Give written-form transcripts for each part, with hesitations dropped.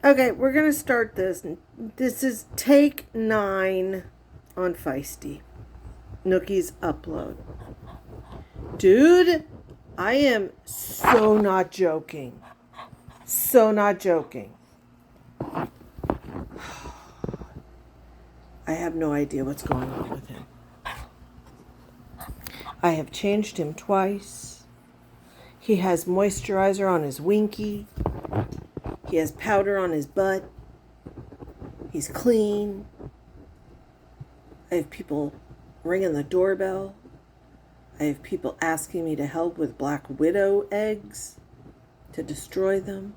Okay, we're going to start this. This is take 9 on Feisty. Nookie's upload. Dude, I am so not joking. So not joking. I have no idea what's going on with him. I have changed him twice. He has moisturizer on his winky. He has powder on his butt. He's clean. I have people ringing the doorbell. I have people asking me to help with Black Widow eggs to destroy them.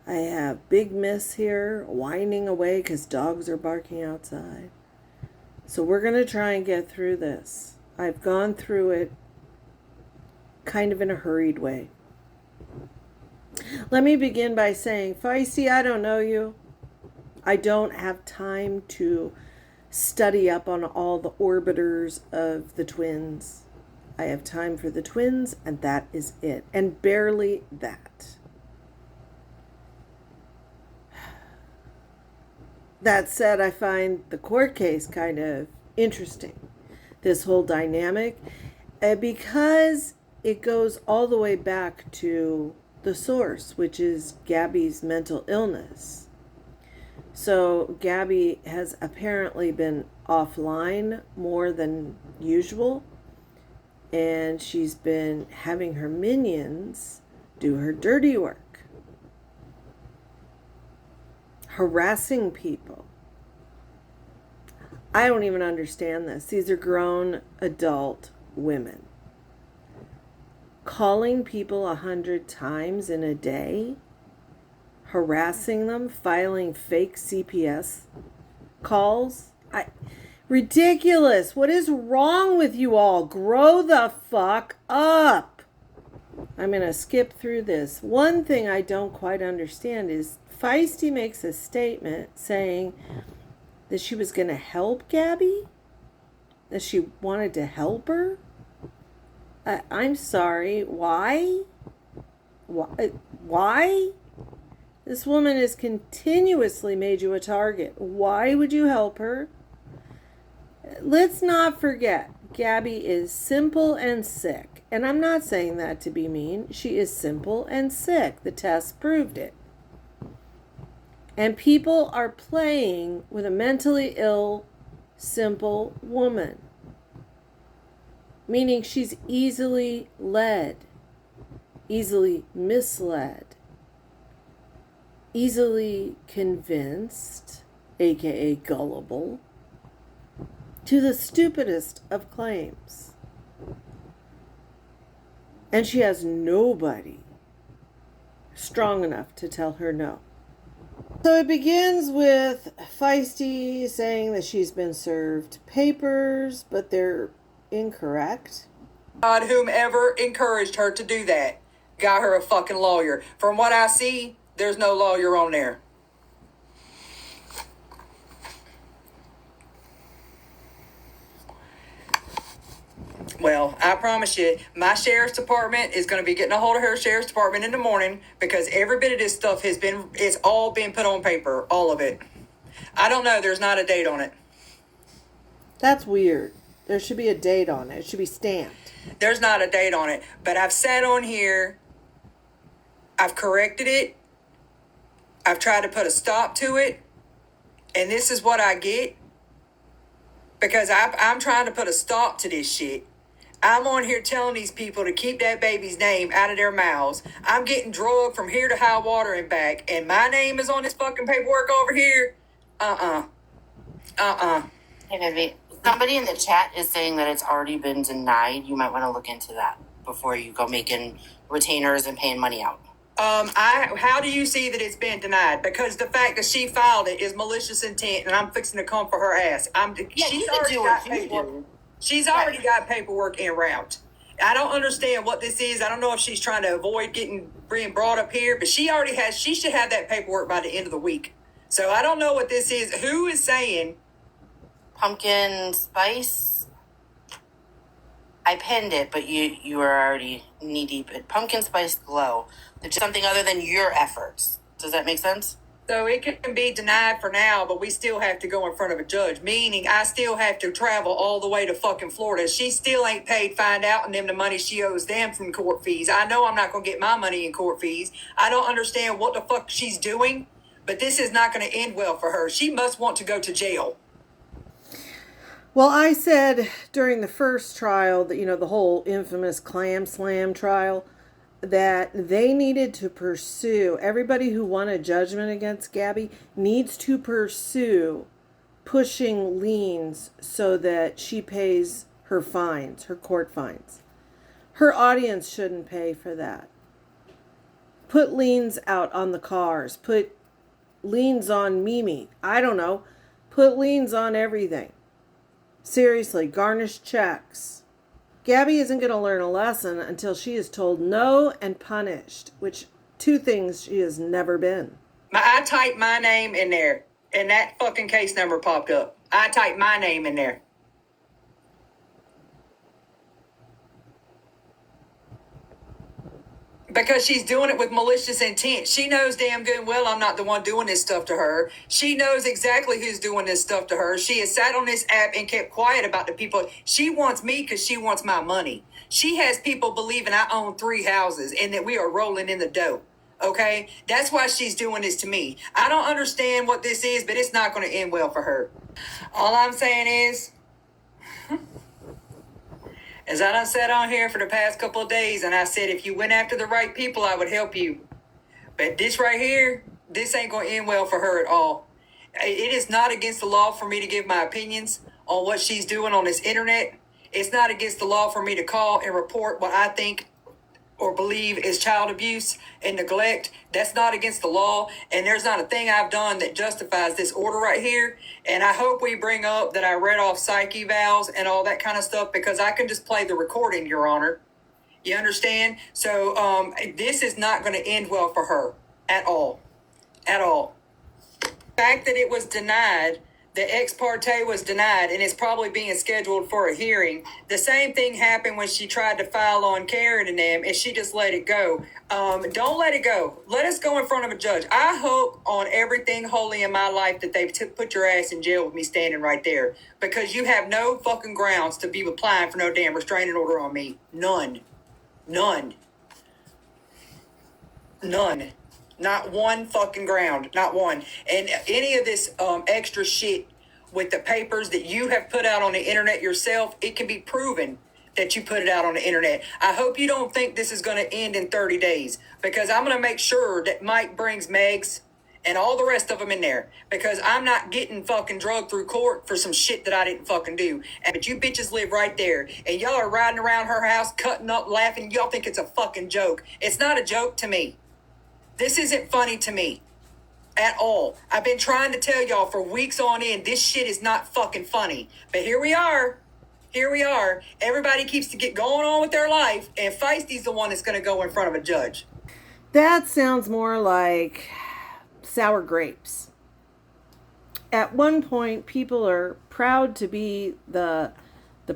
I have Big Miss here whining away because dogs are barking outside. So we're going to try and get through this. I've gone through it kind of in a hurried way. Let me begin by saying, Feisty, I don't know you. I don't have time to study up on all the orbiters of the twins. I have time for the twins, and that is it. And barely that. That said, I find the court case kind of interesting. This whole dynamic. Because it goes all the way back to the source, which is Gabby's mental illness. So Gabby has apparently been offline more than usual, and she's been having her minions do her dirty work, harassing people. I don't even understand this. These are grown adult women. Calling people 100 times in a day, harassing them, filing fake CPS calls. Ridiculous. What is wrong with you all? Grow the fuck up. I'm going to skip through this. One thing I don't quite understand is Feisty makes a statement saying that she was going to help Gabby, that she wanted to help her. I'm sorry, why? Why? This woman has continuously made you a target. Why would you help her? Let's not forget, Gabby is simple and sick. And I'm not saying that to be mean. She is simple and sick. The test proved it. And people are playing with a mentally ill, simple woman. Meaning she's easily led, easily misled, easily convinced, aka gullible, to the stupidest of claims. And she has nobody strong enough to tell her no. So it begins with Feisty saying that she's been served papers, but they're incorrect. God, whomever encouraged her to do that, got her a fucking lawyer. From what I see, there's no lawyer on there. Well, I promise you, my sheriff's department is going to be getting a hold of her sheriff's department in the morning because every bit of this stuff it's all been put on paper, all of it. I don't know, there's not a date on it. That's weird. There should be a date on it. It should be stamped. There's not a date on it, but I've sat on here, I've corrected it, I've tried to put a stop to it, and this is what I get because I'm trying to put a stop to this shit. I'm on here telling these people to keep that baby's name out of their mouths. I'm getting drugged from here to high water and back, and my name is on this fucking paperwork over here. Hey, Gabby, somebody in the chat is saying that it's already been denied. You might want to look into that before you go making retainers and paying money out. How do you see that it's been denied? Because the fact that she filed it is malicious intent, and I'm fixing to come for her ass. She's already got paperwork. She's already got paperwork en route. I don't understand what this is. I don't know if she's trying to avoid being brought up here, but she should have that paperwork by the end of the week. So I don't know what this is. Who is saying? Pumpkin spice. I pinned it, but you were already knee deep in pumpkin spice glow. It's something other than your efforts. Does that make sense? So it can be denied for now, but we still have to go in front of a judge, meaning I still have to travel all the way to fucking Florida. She still ain't paid find out and them the money she owes them from court fees. I know I'm not going to get my money in court fees. I don't understand what the fuck she's doing, but this is not going to end well for her. She must want to go to jail. Well, I said during the first trial that, the whole infamous clam slam trial, that they needed to pursue, everybody who won a judgment against Gabby needs to pursue pushing liens so that she pays her fines, her court fines. Her audience shouldn't pay for that. Put liens out on the cars. Put liens on Mimi. I don't know. Put liens on everything. Seriously, garnish checks. Gabby isn't going to learn a lesson until she is told no and punished, which two things she has never been. I typed my name in there, and that fucking case number popped up. I typed my name in there. Because she's doing it with malicious intent. She knows damn good and well I'm not the one doing this stuff to her. She knows exactly who's doing this stuff to her. She has sat on this app and kept quiet about the people. She wants me because she wants my money. She has people believing I own 3 houses and that we are rolling in the dough. Okay? That's why she's doing this to me. I don't understand what this is, but it's not going to end well for her. All I'm saying is, as I done sat on here for the past couple of days, and I said, if you went after the right people, I would help you. But this right here, this ain't going to end well for her at all. It is not against the law for me to give my opinions on what she's doing on this internet. It's not against the law for me to call and report what I think or believe is child abuse and neglect. That's not against the law, and there's not a thing I've done that justifies this order right here. And I hope we bring up that I read off psych evals and all that kind of stuff, because I can just play the recording, Your Honor. You understand? So this is not going to end well for her at all. At all. The fact that it was denied, the ex parte was denied, and it's probably being scheduled for a hearing. The same thing happened when she tried to file on Karen and them, and she just let it go. Don't let it go. Let us go in front of a judge. I hope on everything holy in my life that they've put your ass in jail with me standing right there, because you have no fucking grounds to be applying for no damn restraining order on me. None. None. None. Not one fucking ground. Not one. And any of this extra shit with the papers that you have put out on the internet yourself, it can be proven that you put it out on the internet. I hope you don't think this is going to end in 30 days, because I'm going to make sure that Mike brings Megs and all the rest of them in there, because I'm not getting fucking drugged through court for some shit that I didn't fucking do. But you bitches live right there, and y'all are riding around her house, cutting up, laughing. Y'all think it's a fucking joke. It's not a joke to me. This isn't funny to me at all. I've been trying to tell y'all for weeks on end, this shit is not fucking funny. But here we are. Here we are. Everybody keeps to get going on with their life, and Feisty's the one that's going to go in front of a judge. That sounds more like sour grapes. At one point, people are proud to be the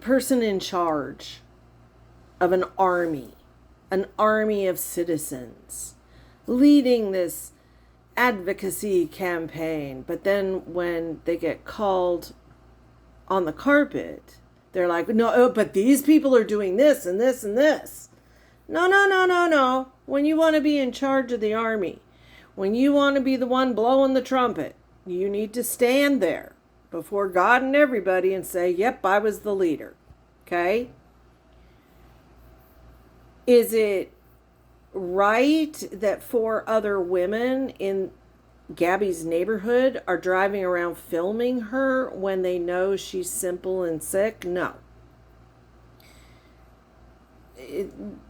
person in charge of an army of citizens, leading this advocacy campaign. But then when they get called on the carpet, they're like, no, but these people are doing this and this and this. No. When you want to be in charge of the army, when you want to be the one blowing the trumpet, you need to stand there before God and everybody and say, yep, I was the leader. Okay? Is it right that 4 other women in Gabby's neighborhood are driving around filming her when they know she's simple and sick? No.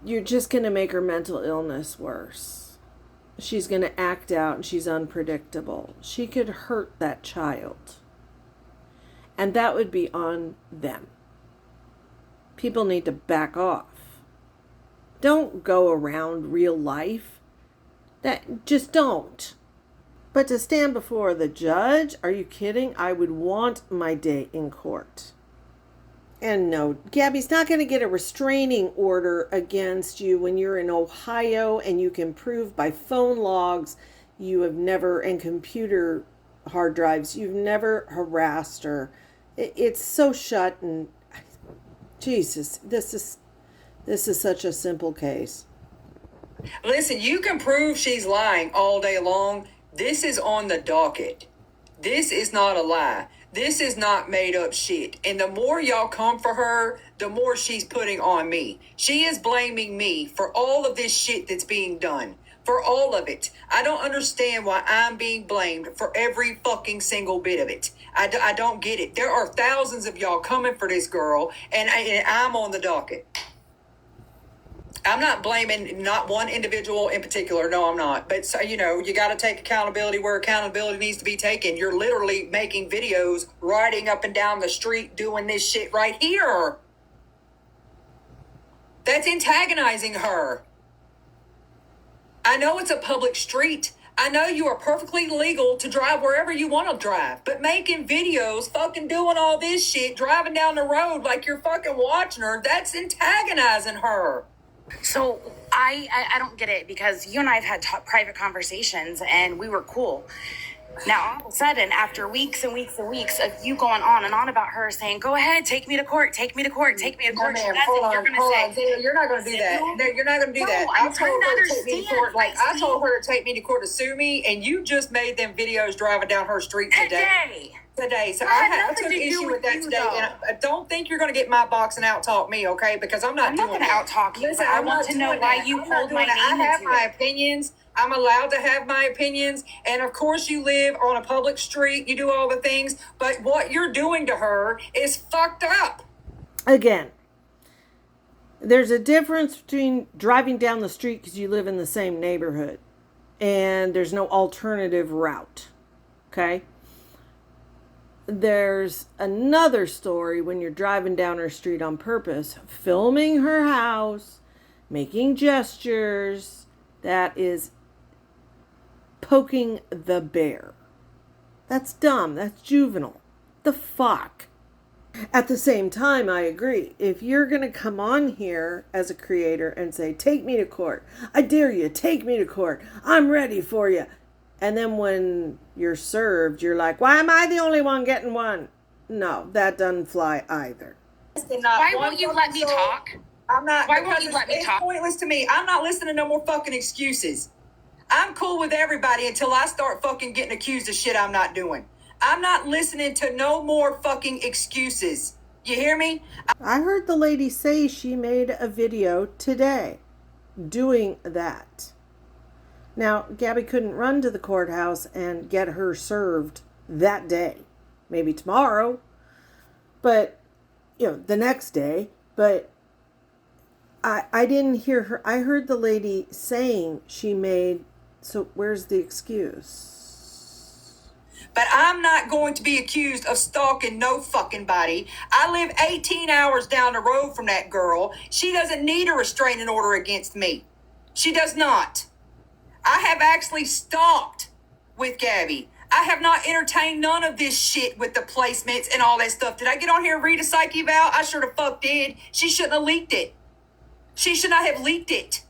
You're just going to make her mental illness worse. She's going to act out and she's unpredictable. She could hurt that child. And that would be on them. People need to back off. Don't go around real life. Just don't. But to stand before the judge, are you kidding? I would want my day in court. And no, Gabby's not going to get a restraining order against you when you're in Ohio and you can prove by phone logs You have never, and computer hard drives, you've never harassed her. It's so shut, and Jesus, this is such a simple case. Listen, you can prove she's lying all day long. This is on the docket. This is not a lie. This is not made up shit. And the more y'all come for her, the more she's putting on me. She is blaming me for all of this shit that's being done. For all of it. I don't understand why I'm being blamed for every fucking single bit of it. I don't get it. There are thousands of y'all coming for this girl, and I'm on the docket. I'm not blaming not one individual in particular. No, I'm not. But, so, you know, you got to take accountability where accountability needs to be taken. You're literally making videos, riding up and down the street, doing this shit right here. That's antagonizing her. I know it's a public street. I know you are perfectly legal to drive wherever you want to drive. But making videos, fucking doing all this shit, driving down the road like you're fucking watching her, that's antagonizing her. So I don't get it, because you and I have had private conversations and we were cool. Now, all of a sudden, after weeks and weeks and weeks of you going on and on about her saying, go ahead, take me to court, take me to court, take me to court. No, ma'am, That's hold what on, you're going hold to on. say. You're not going to do that. No, you're not going to do No, that. I'm I trying told to her to take me to court. Like, I Feisty. told her to take me to court to sue me, and you just made them videos driving down her street today. So I took issue with that today, and I don't think you're going to get my box and out-talk me, okay? Because I'm not going to out-talk you. Listen, I want to know why you hold my name I have into my it. opinions. I'm allowed to have my opinions, and of course you live on a public street. You do all the things, but what you're doing to her is fucked up. Again, there's a difference between driving down the street because you live in the same neighborhood and there's no alternative route. Okay? There's another story when you're driving down her street on purpose, filming her house, making gestures. That is poking the bear. That's dumb. That's juvenile. The fuck? At the same time, I agree. If you're going to come on here as a creator and say, take me to court, I dare you, take me to court, I'm ready for you. And then when you're served, you're like, why am I the only one getting one? No, that doesn't fly either. Why won't you let me talk? I'm not. Why won't you let me talk? It's pointless to me. I'm not listening to no more fucking excuses. I'm cool with everybody until I start fucking getting accused of shit I'm not doing. I'm not listening to no more fucking excuses. You hear me? I heard the lady say she made a video today doing that. Now, Gabby couldn't run to the courthouse and get her served that day. Maybe tomorrow. But, the next day. But I didn't hear her. I heard the lady saying she made... So where's the excuse? But I'm not going to be accused of stalking no fucking body. I live 18 hours down the road from that girl. She doesn't need a restraining order against me. She does not. I have actually stalked with Gabby. I have not entertained none of this shit with the placements and all that stuff. Did I get on here and read a psych eval? I sure the fuck did. She shouldn't have leaked it. She should not have leaked it.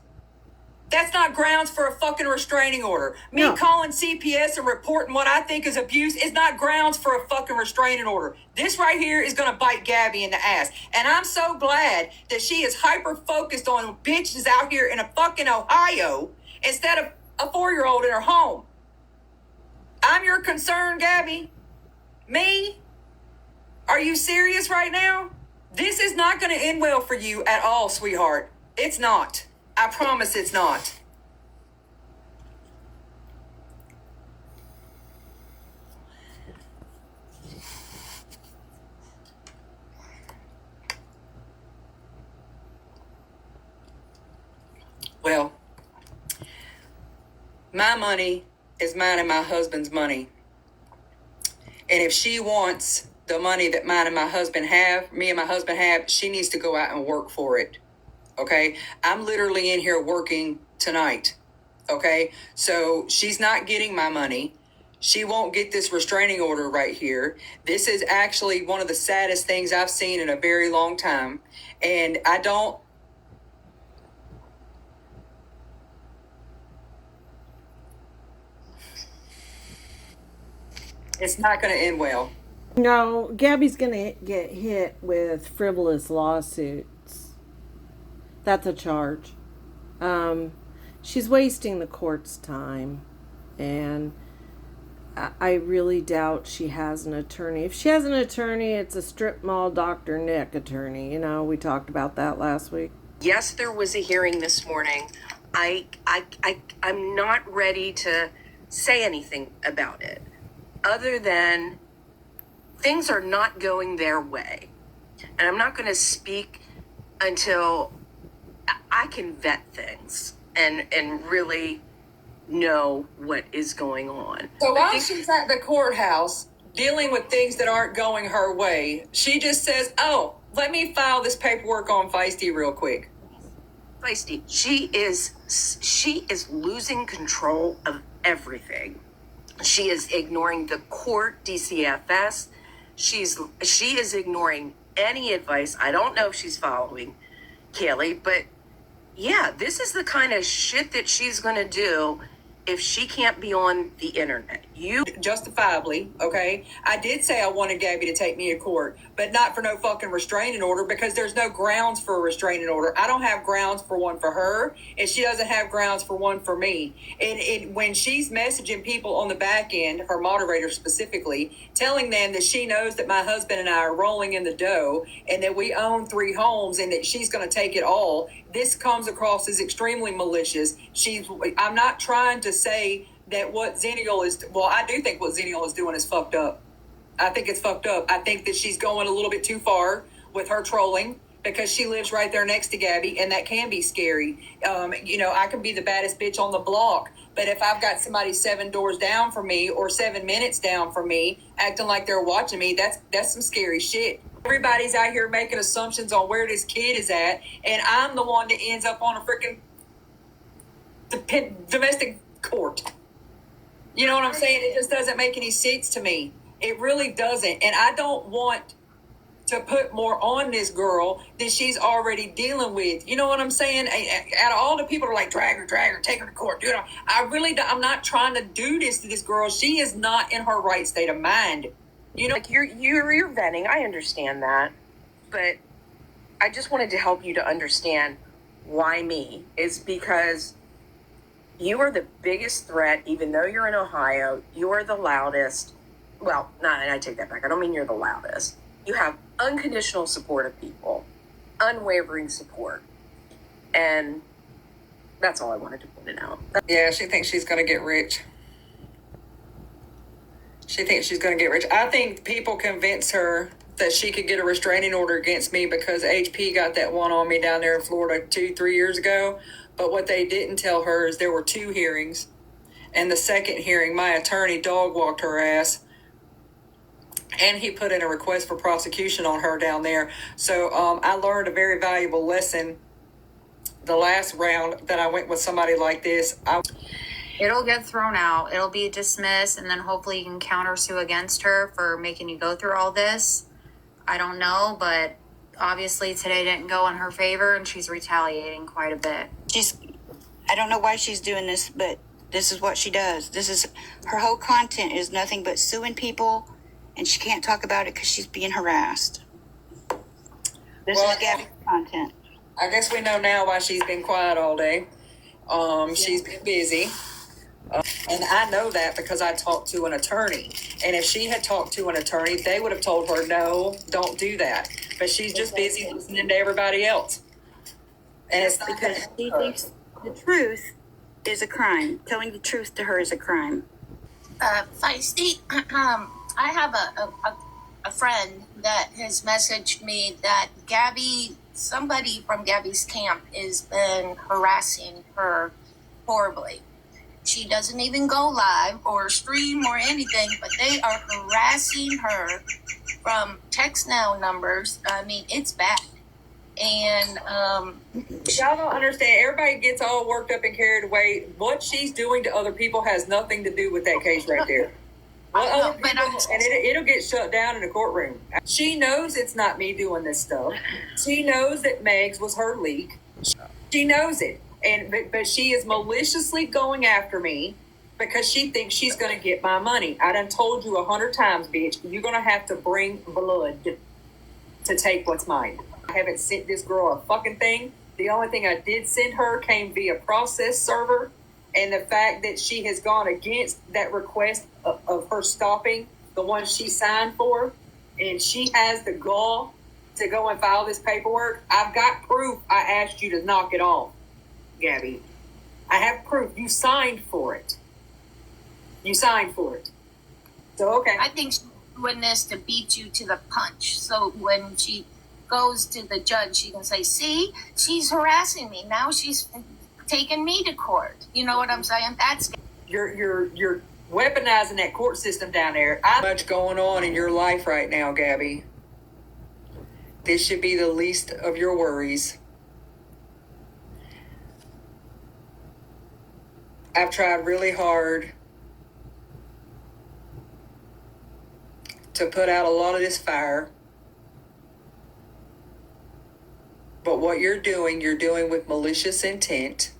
That's not grounds for a fucking restraining order. Me calling CPS and reporting what I think is abuse is not grounds for a fucking restraining order. This right here is going to bite Gabby in the ass. And I'm so glad that she is hyper-focused on bitches out here in a fucking Ohio instead of a 4-year-old in her home. I'm your concern, Gabby. Me? Are you serious right now? This is not going to end well for you at all, sweetheart. It's not. I promise it's not. Well, my money is mine and my husband's money. And if she wants the money that mine and my husband have, me and my husband have, she needs to go out and work for it. Okay? I'm literally in here working tonight. Okay? So she's not getting my money. She won't get this restraining order right here. This is actually one of the saddest things I've seen in a very long time. And I don't... It's not going to end well. No, Gabby's gonna get hit with frivolous lawsuits. That's a charge. Um, she's wasting the court's time, and I really doubt she has an attorney. If she has an attorney, it's a strip mall Dr. Nick attorney. You know, we talked about that last week. Yes, there was a hearing this morning. I'm not ready to say anything about it, other than things are not going their way. And I'm not going to speak until I can vet things and really know what is going on. So while she's at the courthouse dealing with things that aren't going her way, she just says, oh, let me file this paperwork on Feisty real quick. Feisty, she is losing control of everything. She is ignoring the court, DCFS. She is ignoring any advice. I don't know if she's following Kaylee, but yeah, this is the kind of shit that she's going to do if she can't be on the internet. You justifiably, okay? I did say I wanted Gabby to take me to court, but not for no fucking restraining order, because there's no grounds for a restraining order. I don't have grounds for one for her, and she doesn't have grounds for one for me. And when she's messaging people on the back end, her moderator specifically, telling them that she knows that my husband and I are rolling in the dough and that we own 3 homes and that she's going to take it all, this comes across as extremely malicious. I'm not trying to say that what Xennial is, well, I do think what Xennial is doing is fucked up. I think it's fucked up. I think that she's going a little bit too far with her trolling, because she lives right there next to Gabby, and that can be scary. I can be the baddest bitch on the block, but if I've got somebody 7 doors down from me or 7 minutes down from me acting like they're watching me, that's some scary shit. Everybody's out here making assumptions on where this kid is at, and I'm the one that ends up on a freaking domestic court. You know what I'm saying? It just doesn't make any sense to me. It really doesn't. And I don't want to put more on this girl than she's already dealing with. You know what I'm saying? Out of all the people who are like, drag her, take her to court, do it. I'm not trying to do this to this girl. She is not in her right state of mind. You know, like you're venting. I understand that, but I just wanted to help you to understand why me is because you are the biggest threat. Even though you're in Ohio, you are the loudest. Well, I take that back. I don't mean you're the loudest. You have unconditional support of people, unwavering support, and that's all I wanted to point it out. Yeah, she thinks she's going to get rich. She thinks she's going to get rich. I think people convinced her that she could get a restraining order against me because HP got that one on me down there in Florida 2-3 years ago. But what they didn't tell her is there were 2 hearings. And the second hearing, my attorney dog walked her ass. And he put in a request for prosecution on her down there. So I learned a very valuable lesson the last round that I went with somebody like this. It'll get thrown out. It'll be dismissed, and then hopefully you can countersue against her for making you go through all this. I don't know, but obviously today didn't go in her favor, and she's retaliating quite a bit. I don't know why she's doing this, but this is what she does. Her whole content is nothing but suing people, and she can't talk about it because she's being harassed. This is Gabby's content. I guess we know now why she's been quiet all day. She's been busy. And I know that because I talked to an attorney. And if she had talked to an attorney, they would have told her, no, don't do that. But she's just busy listening to everybody else. And it's because she thinks the truth is a crime. Telling the truth to her is a crime. Feisty, I have a friend that has messaged me that somebody from Gabby's camp has been harassing her horribly. She doesn't even go live or stream or anything, but they are harassing her from text now numbers. I mean, it's bad. And y'all don't understand. Everybody gets all worked up and carried away. What she's doing to other people has nothing to do with that case right there. It'll get shut down in the courtroom. She knows it's not me doing this stuff. She knows that Meg's was her leak. She knows it. But she is maliciously going after me because she thinks she's going to get my money. I done told you 100 times, bitch, you're going to have to bring blood to take what's mine. I haven't sent this girl a fucking thing. The only thing I did send her came via process server, and the fact that she has gone against that request of her stopping the one she signed for, and she has the gall to go and file this paperwork. I've got proof I asked you to knock it off, Gabby. I have proof. You signed for it. You signed for it. So, okay. I think she's doing this to beat you to the punch. So when she goes to the judge, she can say, see, she's harassing me. Now she's taking me to court. You know what I'm saying? That's You're weaponizing that court system down there. Much going on in your life right now, Gabby. This should be the least of your worries. I've tried really hard to put out a lot of this fire. But what you're doing with malicious intent.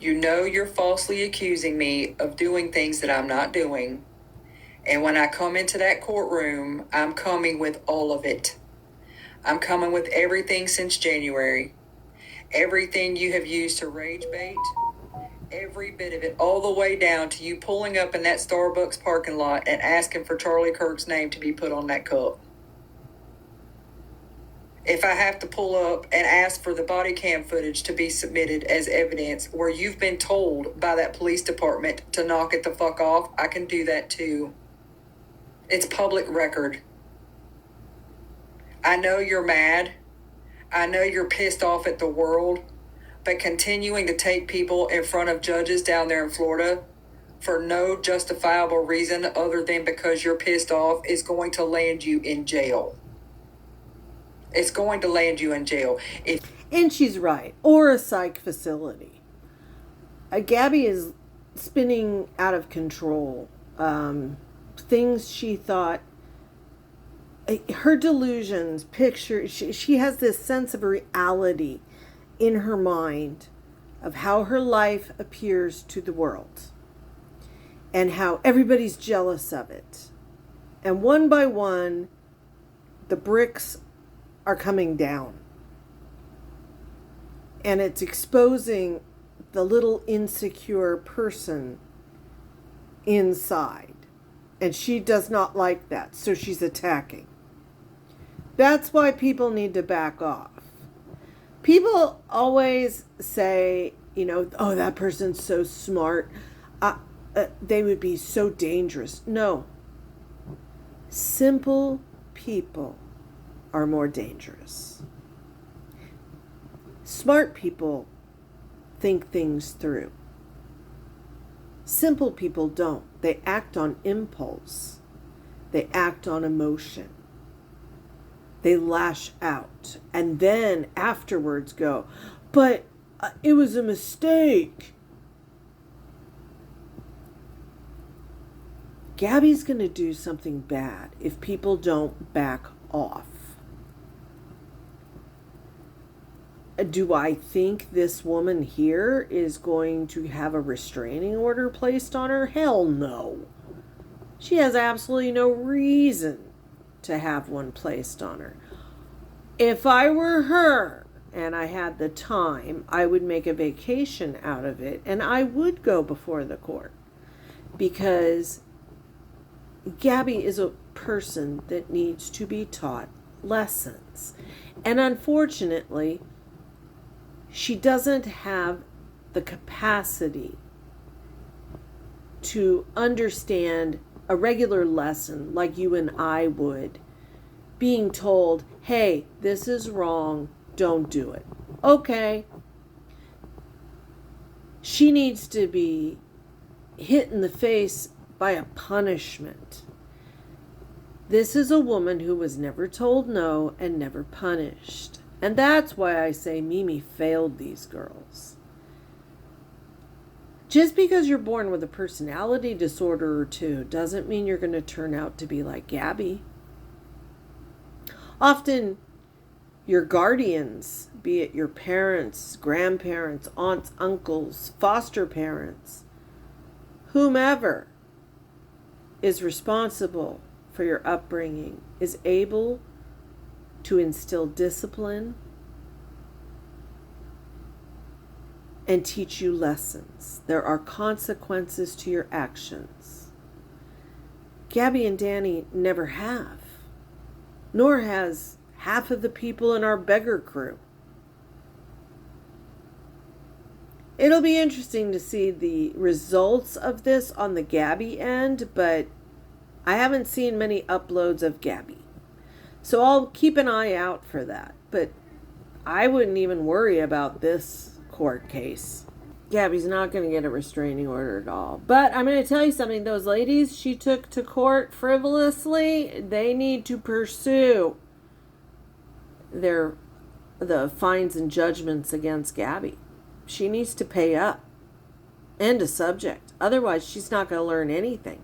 You know you're falsely accusing me of doing things that I'm not doing. And when I come into that courtroom, I'm coming with all of it. I'm coming with everything since January. Everything you have used to rage bait. Every bit of it, all the way down to you pulling up in that Starbucks parking lot and asking for Charlie Kirk's name to be put on that cup. If I have to pull up and ask for the body cam footage to be submitted as evidence where you've been told by that police department to knock it the fuck off, I can do that too. It's public record. I know you're mad. I know you're pissed off at the world. But continuing to take people in front of judges down there in Florida for no justifiable reason other than because you're pissed off is going to land you in jail. It's going to land you in jail. And she's right. Or a psych facility. Gabby is spinning out of control. Things she thought, her delusions, she has this sense of reality in her mind of how her life appears to the world and how everybody's jealous of it. And one by one, the bricks are coming down. And it's exposing the little insecure person inside. And she does not like that, so she's attacking. That's why people need to back off. People always say, oh, that person's so smart. They would be so dangerous. No. Simple people are more dangerous. Smart people think things through. Simple people don't. They act on impulse. They act on emotion. They lash out and then afterwards go, but it was a mistake. Gabby's going to do something bad if people don't back off. Do I think this woman here is going to have a restraining order placed on her? Hell no. She has absolutely no reason to have one placed on her. If I were her and I had the time, I would make a vacation out of it and I would go before the court, because Gabby is a person that needs to be taught lessons. And unfortunately, she doesn't have the capacity to understand a regular lesson like you and I would, being told, hey, this is wrong, don't do it. Okay. She needs to be hit in the face by a punishment. This is a woman who was never told no and never punished. And that's why I say Mimi failed these girls. Just because you're born with a personality disorder or two doesn't mean you're going to turn out to be like Gabby. Often, your guardians, be it your parents, grandparents, aunts, uncles, foster parents, whomever is responsible for your upbringing is able to instill discipline and teach you lessons. There are consequences to your actions. Gabby and Danny never have, nor has half of the people in our beggar crew. It'll be interesting to see the results of this on the Gabby end, but I haven't seen many uploads of Gabby. So I'll keep an eye out for that. But I wouldn't even worry about this court case. Gabby's not going to get a restraining order at all. But I'm going to tell you something. Those ladies she took to court frivolously, they need to pursue the fines and judgments against Gabby. She needs to pay up. End of subject. Otherwise, she's not going to learn anything.